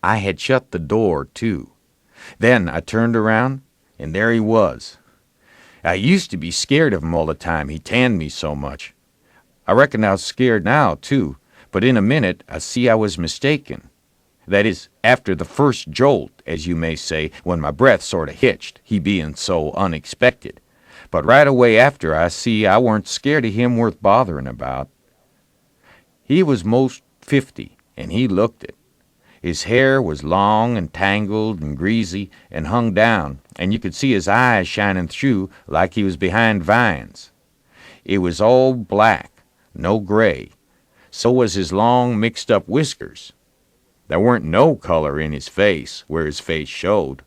I had shut the door, too. Then I turned around, and there he was. I used to be scared of him all the time. He tanned me so much. I reckon I was scared now, too, but in a minute I see I was mistaken. That is, after the first jolt, as you may say, when my breath sort of hitched, he being so unexpected. But right away after I see I weren't scared of him worth bothering about. He was most 50, and he looked it. His hair was long and tangled and greasy and hung down, and you could see his eyes shining through like he was behind vines. It was all black, no gray. So was his long mixed-up whiskers. There weren't no color in his face where his face showed.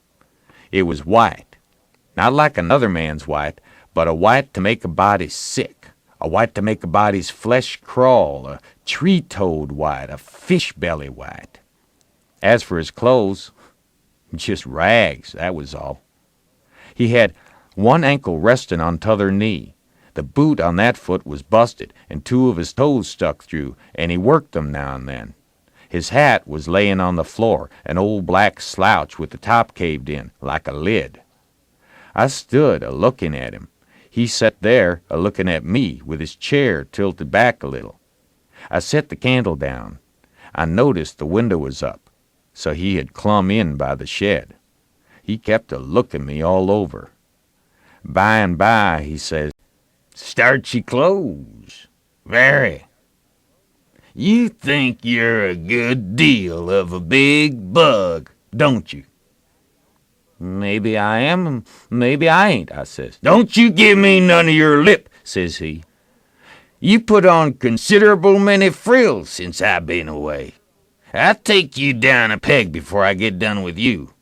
It was white, not like another man's white, but a white to make a body sick, a white to make a body's flesh crawl, a tree-toad white, a fish-belly white. As for his clothes, just rags, that was all. He had one ankle resting on t'other knee. The boot on that foot was busted, and two of his toes stuck through, and he worked them now and then. His hat was laying on the floor, an old black slouch with the top caved in, like a lid. I stood a-looking at him. He sat there a-looking at me, with his chair tilted back a little. I set the candle down. I noticed the window was up, so he had clumb in by the shed. He kept a-looking me all over. By and by, he says, "Starchy clothes. Very. You think you're a good deal of a big bug, don't you?" "Maybe I am, and maybe I ain't," I says. "Don't you give me none of your lip," says he. "You put on considerable many frills since I been away. I'll take you down a peg before I get done with you.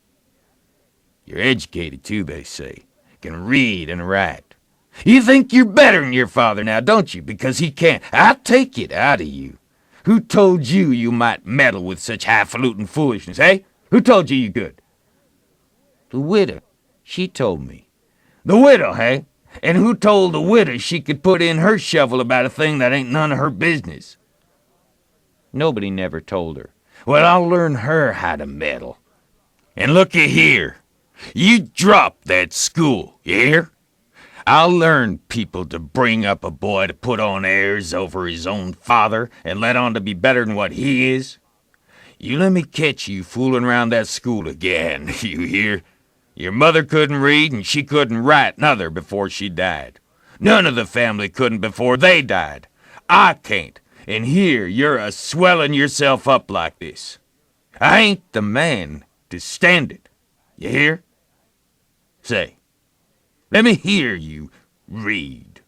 You're educated, too, they say. Can read and write. You think you're better'n your father now, don't you, because he can't? I'll take it out of you. Who told you you might meddle with such highfalutin foolishness, eh? Who told you you could?" "The widow. She told me." "The widow, hey? And who told the widow she could put in her shovel about a thing that ain't none of her business?" "Nobody never told her." "Well, I'll learn her how to meddle. And looky here, you drop that school, you hear? I'll learn people to bring up a boy to put on airs over his own father and let on to be better'n what he is. You let me catch you fooling around that school again, you hear? Your mother couldn't read and she couldn't write nother before she died. None of the family couldn't before they died. I can't, and here you're a-swelling yourself up like this. I ain't the man to stand it, you hear? Say, let me hear you read."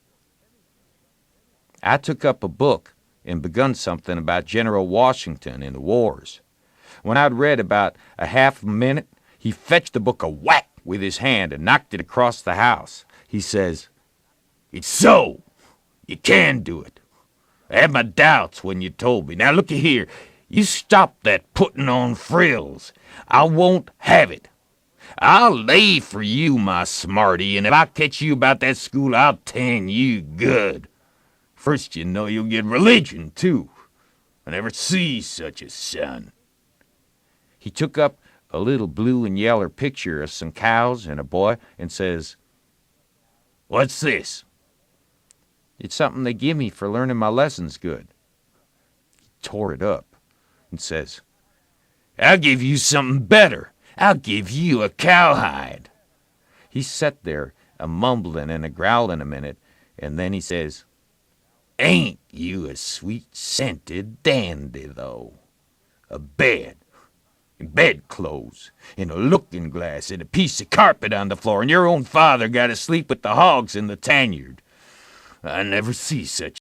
I took up a book and begun something about General Washington and the wars. When I'd read about a half a minute, he fetched the book a whack with his hand and knocked it across the house. He says, "It's so. You can do it. I had my doubts when you told me. Now looky here. You stop that putting on frills. I won't have it. I'll lay for you, my smarty, and if I catch you about that school, I'll tan you good. First you know you'll get religion, too. I never see such a son." He took up a little blue and yeller picture of some cows and a boy and says, "What's this?" "It's something they give me for learning my lessons good." He tore it up and says, "I'll give you something better. I'll give you a cowhide." He sat there a-mumbling and a-growling a minute, and then he says, "Ain't you a sweet-scented dandy, though? A bed, and bedclothes, and a looking-glass, and a piece of carpet on the floor, and your own father got to sleep with the hogs in the tanyard. I never see such